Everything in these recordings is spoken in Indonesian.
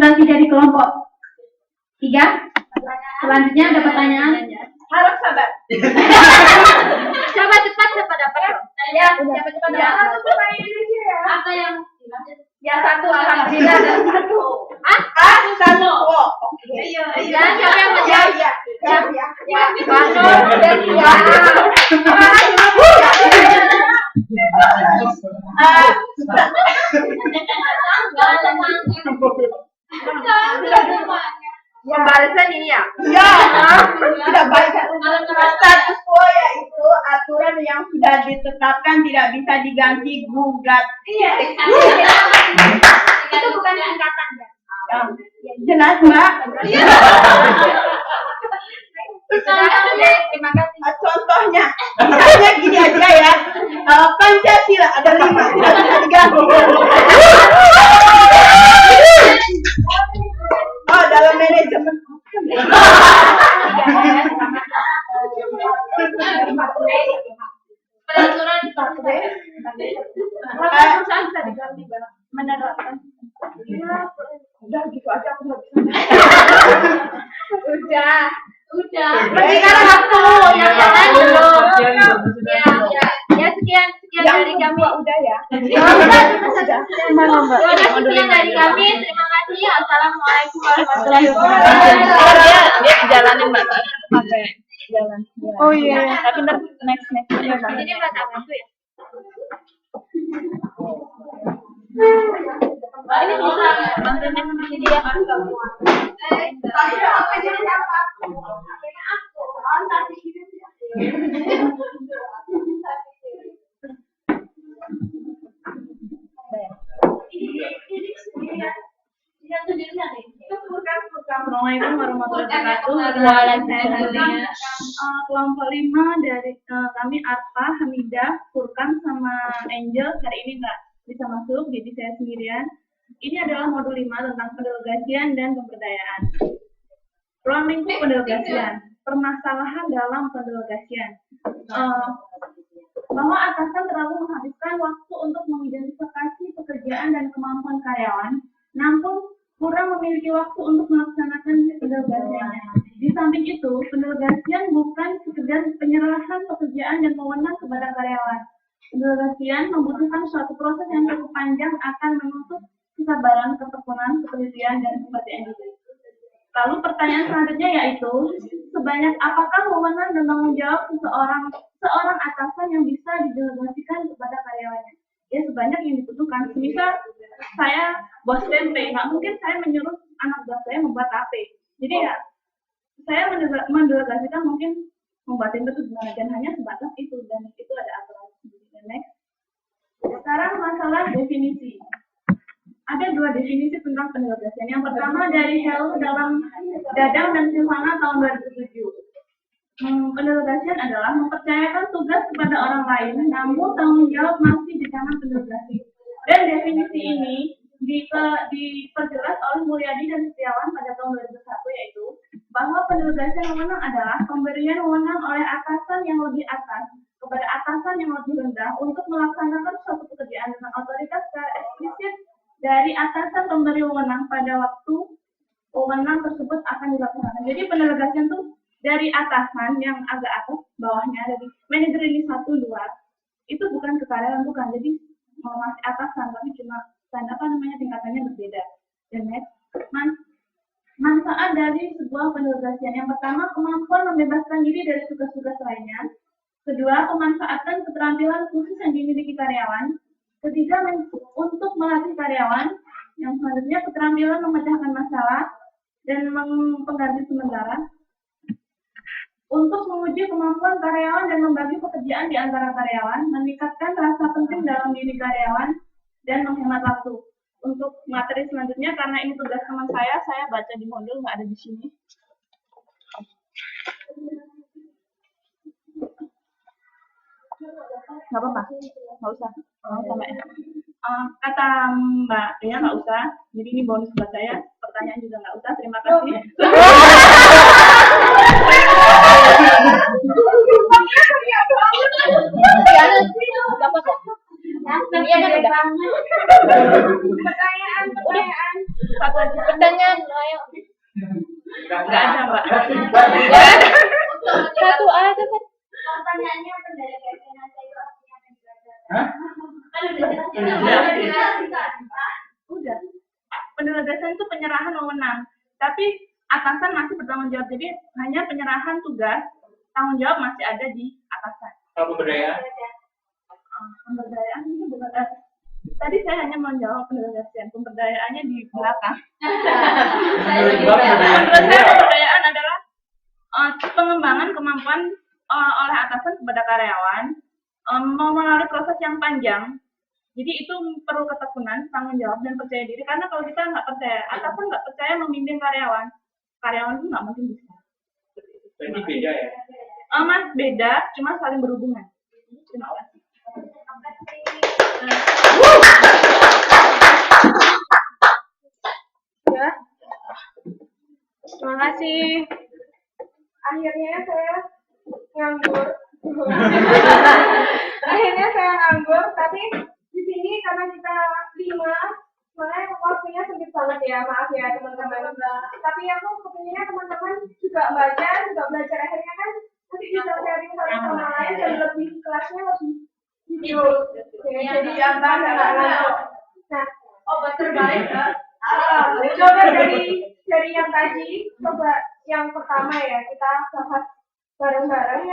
nanti jadi kelompok 3. Selanjutnya ada pertanyaan. Harap sabar. Coba cepat siapa dapat? Ya, cepat dapat. Apa yang Satu alhamdulillah dan satu. Satu. Oh, oke. Ya, siapa yang menjawab? Ya. Bano dan Pembalasan ini ya? Ya, tidak baik. Status quo yaitu aturan yang sudah ditetapkan tidak bisa diganti gugat. Iya. itu bukan singkatan, Mbak. Jelas, Mbak. Terima kasih. Contohnya, misalnya gini aja ya. Pancasila ada 5 tidak bisa diganti. Oh, dalam manajemen. Peraturan Perusahaan bisa diganti, menerapkan. Udah gitu aja aku nggak bisa. udah. Sekarang aku yang lain belum. Ya sekian dari kami. Udah ya. Mana Mbak? Sekian dari kami. Terima kasih. Assalamualaikum warahmatullahi wabarakatuh. Dia jalanin Mbak. Pakai jalan. Oh iya. Tapi ntar next ya Mbak. Ini buat apa tuh ya? Ini bisa bantuin sini ya. Assalamualaikum warahmatullahi wabarakatuh. Kelompok 5 dari kami Arfa, Hamidah, Furkan sama Angel hari ini nggak bisa masuk, jadi saya sendirian. Ini adalah modul 5 tentang pendelegasian dan pemberdayaan. Ruang lingkup pendelegasian, permasalahan dalam pendelegasian. Bahwa atasan terlalu menghabiskan waktu untuk mengidentifikasi pekerjaan dan kemampuan karyawan, namun kurang memiliki waktu untuk melaksanakan pendelegasiannya. Di samping itu, pendelegasian bukan sekedar penyerahan pekerjaan dan wewenang kepada karyawan. Pendelegasian membutuhkan suatu proses yang cukup panjang akan menuntut kesabaran, ketekunan, ketelitian, dan kepercayaan diri. Lalu pertanyaan selanjutnya yaitu, sebanyak apakah wewenang dan tanggung jawab seorang atasan yang bisa didelegasikan kepada karyawannya? Ya sebanyak yang dibutuhkan. Misal saya bos tempe, nggak mungkin saya menyuruh anak buah saya membuat tape. Jadi ya saya mendelegasikan mungkin membuat tempe itu gimana, dan hanya sebatas itu, dan itu ada aturan sendiri. Next. Sekarang masalah definisi. Ada 2 definisi tentang pendelegasian. Yang pertama dari Hello dalam Dadang dan Silvana tahun 2007. Pendelegasian adalah mempercayakan tugas kepada orang lain, namun tanggung jawab masih di tangan pendelegasi. Dan definisi ini diperjelas oleh Mulyadi dan Setiawan pada tahun 2001, yaitu bahwa pendelegasian wewenang adalah pemberian wewenang oleh atasan yang lebih atas kepada atasan yang lebih rendah untuk melaksanakan suatu pekerjaan dengan otoritas secara eksplisit dari atasan pemberi wewenang pada waktu wewenang tersebut akan dilaksanakan. Jadi pendelegasian itu dari atasan yang agak atas bawahnya, dari manajer ini 1, 2, itu bukan ke karyawan, bukan. Jadi masih atasan, tapi cuma tingkatannya berbeda. Dan next, manfaat dari sebuah pendelegasian. Yang pertama, kemampuan membebaskan diri dari tugas-tugas lainnya. Kedua, pemanfaatan keterampilan khusus yang dimiliki karyawan. Ketiga, untuk melatih karyawan. Yang selanjutnya, keterampilan memecahkan masalah dan pengganti sementara. Untuk menguji kemampuan karyawan dan membagi pekerjaan di antara karyawan, meningkatkan rasa penting dalam diri karyawan, dan menghemat waktu. Untuk materi selanjutnya, karena ini tugas teman saya baca di modul, nggak ada di sini. Nggak apa-apa, nggak usah. Kata Mbak Ria nggak usah, jadi ini bonus buat saya. Pertanyaan juga nggak usah, terima kasih. Pertanyaan. Satu aja. Pertanyaan, ayo. Nggak ada, Mbak. Satu aja kan. Pertanyaannya pendelegasian itu artinya Udah. Pendelegasian itu penyerahan wewenang. Tapi atasan masih bertanggung jawab. Jadi hanya penyerahan tugas, tanggung jawab masih ada di atasan. Kalau pemberdayaan? Pemberdayaan ini bukan. Tadi saya hanya menjawab pendelegasian. Pemberdayaannya di belakang. Menurut saya pemberdayaan adalah pengembangan kemampuan oleh atasan kepada karyawan, melalui proses yang panjang. Jadi itu perlu ketekunan, tanggung jawab, dan percaya diri. Karena kalau kita nggak percaya, atasan nggak percaya memimpin karyawan, karyawan itu nggak mungkin bisa. Jadi beda ya? Mas, beda, cuma saling berhubungan. Terima kasih. Ya. Terima kasih. Akhirnya saya nganggur. Akhirnya saya nganggur, tapi di sini karena kita 5, makanya waktunya sempit banget ya, maaf ya teman-teman. Tapi aku kepinginnya teman-teman juga baca, juga belajar, akhirnya kan nanti bisa sharing satu sama lain dan lebih kelasnya lebih hidup. Jadi gambar dan lain-lain. Nah, obat terbaik coba dari yang tadi, coba yang pertama ya kita bahas bareng-bareng.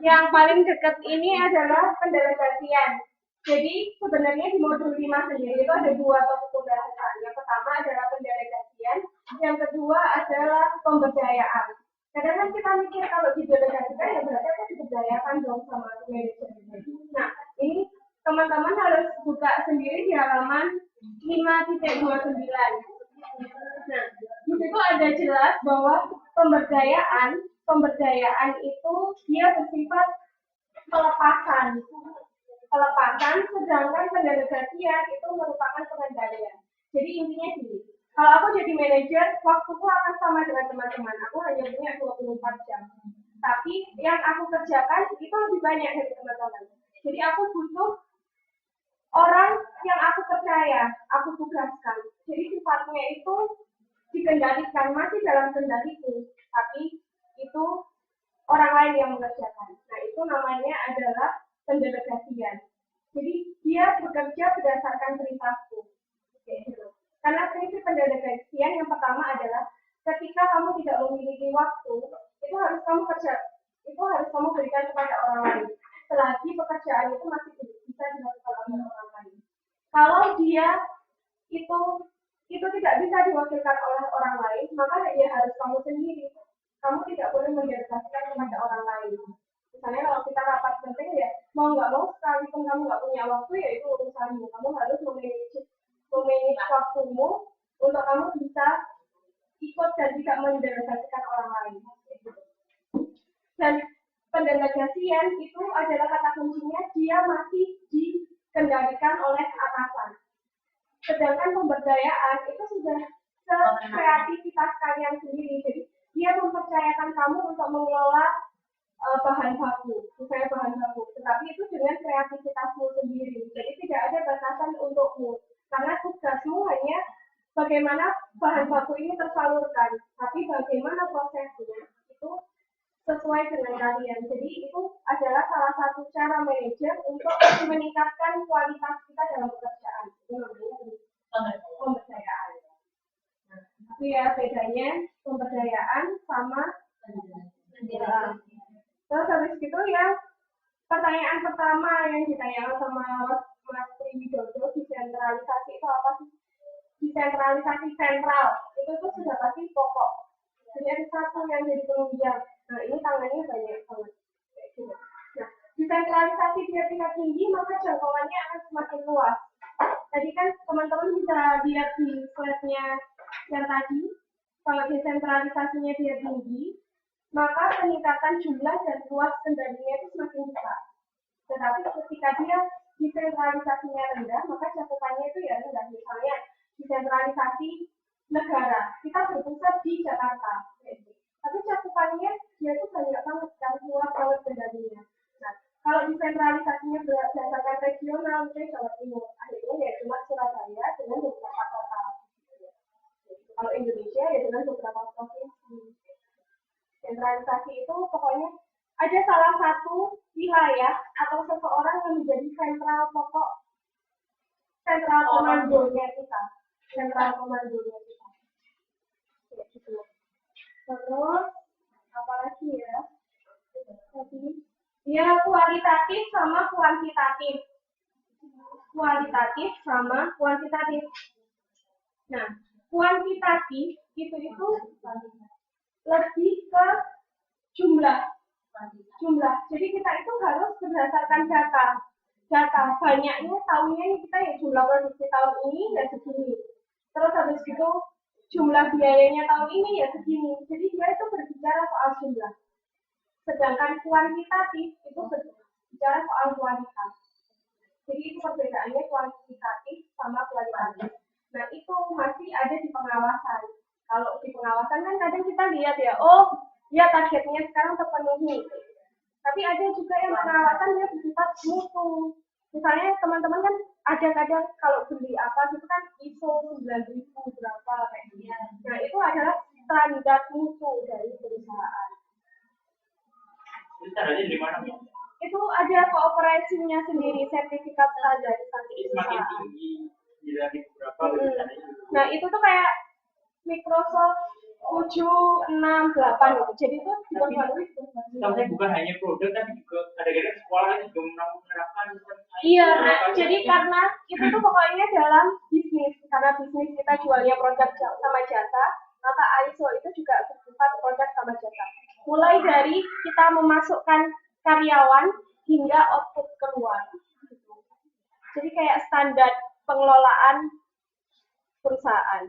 Yang paling dekat ini adalah pendelegasian. Jadi sebenarnya di modul 5 sendiri itu ada 2 topik pembahasan. Yang pertama adalah pendelegasian, yang kedua adalah pemberdayaan. Kadang kan kita mikir kalau didelegasikan ya berarti aku diberdayakan dong sama manajer. Nah, ini teman-teman harus buka sendiri di halaman 5.29. Nah, di situ ada jelas bahwa pemberdayaan itu dia bersifat pelepasan, sedangkan pendelegasian itu merupakan pengendalian. Jadi intinya gini, kalau aku jadi manajer, waktuku akan sama dengan teman-teman. Aku hanya punya 24 jam. Tapi yang aku kerjakan itu lebih banyak dari teman-teman. Jadi aku butuh orang yang aku percaya, aku tugaskan. Jadi sifatnya itu dikendalikan, masih dalam kendaliku, tapi itu orang lain yang mengerjakan. Nah, itu namanya adalah pendelegasian. Jadi dia bekerja berdasarkan perintahku. Gitu. Karena prinsip pendelegasian yang pertama adalah ketika kamu tidak memiliki waktu, itu harus kamu berikan kepada orang lain. Selagi pekerjaan itu masih bisa dilakukan oleh orang lain. Kalau dia itu tidak bisa diwakilkan oleh orang lain, maka ya harus kamu sendiri. Kamu tidak boleh mendelegasikan kepada orang lain. Misalnya kalau kita rapat penting ya, mau nggak mau sekalipun kamu nggak punya waktu ya itu urusanmu. Kamu harus memanage waktumu untuk kamu bisa ikut dan tidak mendelegasikan orang lain. Dan pendelegasian itu adalah kata kuncinya dia masih dikendalikan oleh atasan. Sedangkan pemberdayaan itu sudah kreativitas kalian sendiri. Jadi dia mempercayakan kamu untuk mengelola bahan baku, misalnya bahan baku. Tetapi itu dengan kreativitasmu sendiri. Jadi tidak ada batasan untukmu. Karena tugasmu hanya bagaimana bahan baku ini tersalurkan. Tapi bagaimana prosesnya itu sesuai dengan kalian. Jadi itu adalah salah satu cara manajer untuk meningkatkan kualitas kita dalam pekerjaan. Itu namanya pemberdayaan. Nah, tapi ya bedanya pemberdayaan sama pendidikan. Terus habis itu ya pertanyaan pertama yang ditanyakan sama Mas Triwidodo, desentralisasi itu apa sih? Desentralisasi sentral itu tuh sudah pasti pokok. Jadi satu yang jadi penunjang. Nah ini tangannya banyak banget. Nah desentralisasi dia tingkat tinggi maka jangkauannya akan semakin luas. Tadi kan teman-teman bisa lihat di slide-nya yang tadi, kalau desentralisasinya dia tinggi, maka peningkatan jumlah dan luas kendalinya itu semakin besar. Tetapi ketika dia desentralisasinya rendah, maka cakupannya itu ya rendah. Misalnya desentralisasi negara, kita berpusat di Jakarta, tapi cakupannya dia itu banyak banget dan luas banget kendalinya. Nah, kalau desentralisasinya berdasarkan regional, misalnya Jawa Timur, akhirnya ya cuma Surabaya dengan beberapa kota. Kalau Indonesia ya dengan beberapa provinsi. Sentralisasi itu pokoknya ada salah satu wilayah atau seseorang yang menjadi sentral komandonya kita. Sentral komandonya kita. Ya, gitu. Terus apa lagi ya? Ya kualitatif sama kuantitatif. Kualitatif sama kuantitatif. Nah, kuantitatif itu lebih ke jumlah. Jadi kita itu harus berdasarkan data. Banyaknya tahunnya kita ya jumlah produksi tahun ini ya segini. Terus habis itu jumlah biayanya tahun ini ya segini. Jadi dia itu berbicara soal jumlah. Sedangkan kuantitatif itu berbicara soal kualitas. Jadi itu perbedaannya kuantitatif sama kualitatif. Nah itu masih ada di pengawasan. Kalau di pengawasan kan kadang kita lihat ya, oh ya targetnya sekarang terpenuhi. Tapi ada juga yang pengawasan yang bersifat mutu. Misalnya teman-teman kan ada kadang kalau beli apa itu kan ISO 9000 berapa kayak gitu. Nah itu adalah standar mutu dari perusahaan. Standarnya di mana? Itu ada kooperasinya sendiri, sertifikat standarisasi Semakin perusahaan. tinggi dari beberapa. Nah itu tuh kayak Microsoft 768 gitu. Jadi itu Tapi bukan hanya produk tapi juga kadang-kadang sekolah itu juga menerapkan. Iya, nah, jadi karena itu tuh pokoknya dalam bisnis, karena bisnis kita jualnya produk sama jasa, maka ISO itu juga bersifat produk sama jasa. Mulai dari kita memasukkan karyawan hingga output keluar. Jadi kayak standar pengelolaan perusahaan.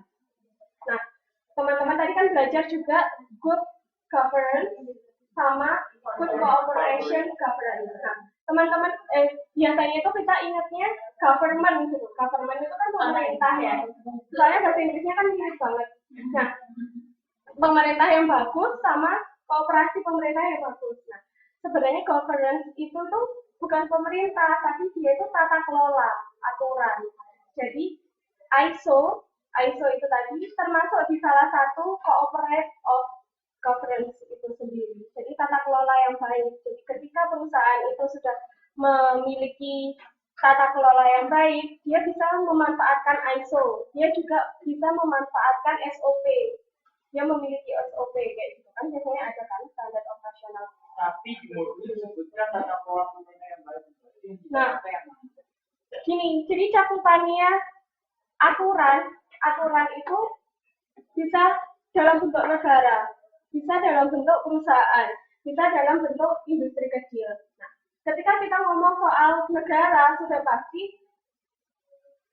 Nah, teman-teman tadi kan belajar juga good governance sama good cooperation governance. Nah, teman-teman biasanya itu kita ingatnya government gitu. Government itu kan pemerintah ya. Soalnya bahasa Inggrisnya kan mirip banget. Nah, pemerintah yang bagus sama kooperasi pemerintah yang bagus. Nah, sebenarnya governance itu tuh bukan pemerintah, tapi dia itu tata kelola, aturan. Jadi ISO itu tadi termasuk di salah satu cooperate of governance itu sendiri. Jadi tata kelola yang baik. Jadi ketika perusahaan itu sudah memiliki tata kelola yang baik, dia bisa memanfaatkan ISO. Dia juga bisa memanfaatkan SOP. Dia memiliki SOP kayak gitu kan biasanya ada kan standar operasional. Tapi di modul disebutkan tata kelola pemerintah yang baik. Nah, gini, jadi cakupannya aturan itu bisa dalam bentuk negara, bisa dalam bentuk perusahaan, bisa dalam bentuk industri kecil. Nah, ketika kita ngomong soal negara, sudah pasti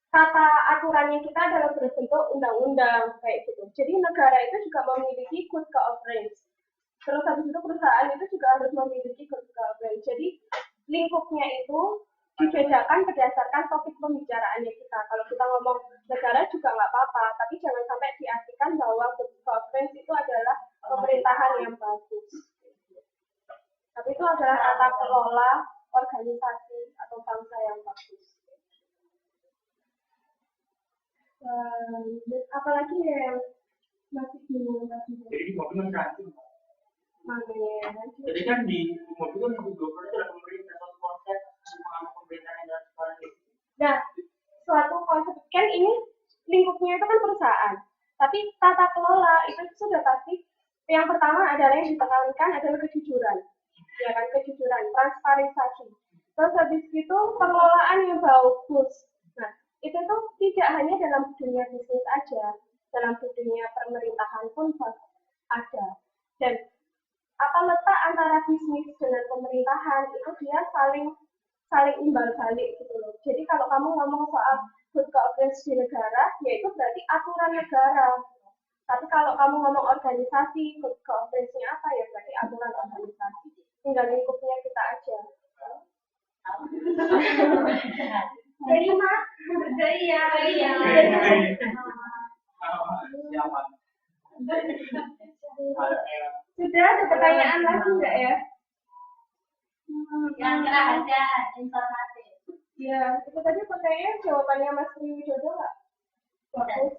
tata aturannya kita dalam bentuk undang-undang kayak gitu. Jadi negara itu juga memiliki good governance. Terus habis itu perusahaan itu juga harus memiliki good governance. Jadi lingkupnya itu dibedakan berdasarkan topik pembicaraannya kita. Kalau kita ngomong negara juga nggak apa-apa, tapi jangan sampai diartikan bahwa good governance itu adalah pemerintahan yang bagus. Tapi itu adalah tata kelola organisasi atau bangsa yang bagus. Apalagi yang masih bingung tadi. Jadi di modul nanti. Makanya. Jadi kan di modul kan itu adalah pemerintah atau konsep pemerintahan yang transparan. Nah, suatu konsep kan ini lingkupnya itu kan perusahaan. Tapi tata kelola itu sudah pasti yang pertama adalah yang ditekankan adalah kejujuran. Ya kan, kejujuran, transparansi. Terus habis itu pengelolaan yang bagus. Nah, itu tuh tidak hanya dalam dunia bisnis aja, dalam dunia pemerintahan pun ada. Dan apa letak antara bisnis dengan pemerintahan itu dia saling imbal balik gitu loh. Jadi kalau kamu ngomong soal good governance di negara, yaitu berarti aturan negara. Tapi kalau kamu ngomong organisasi, good governance-nya apa ya berarti aturan organisasi. Tinggal lingkupnya kita aja. Terima. Iya. Sudah ada pertanyaan lagi nggak ya? Yang ada informasi. Ya, itu tadi pertanyaan jawabannya Mas Tri Widodo nggak? Bagus.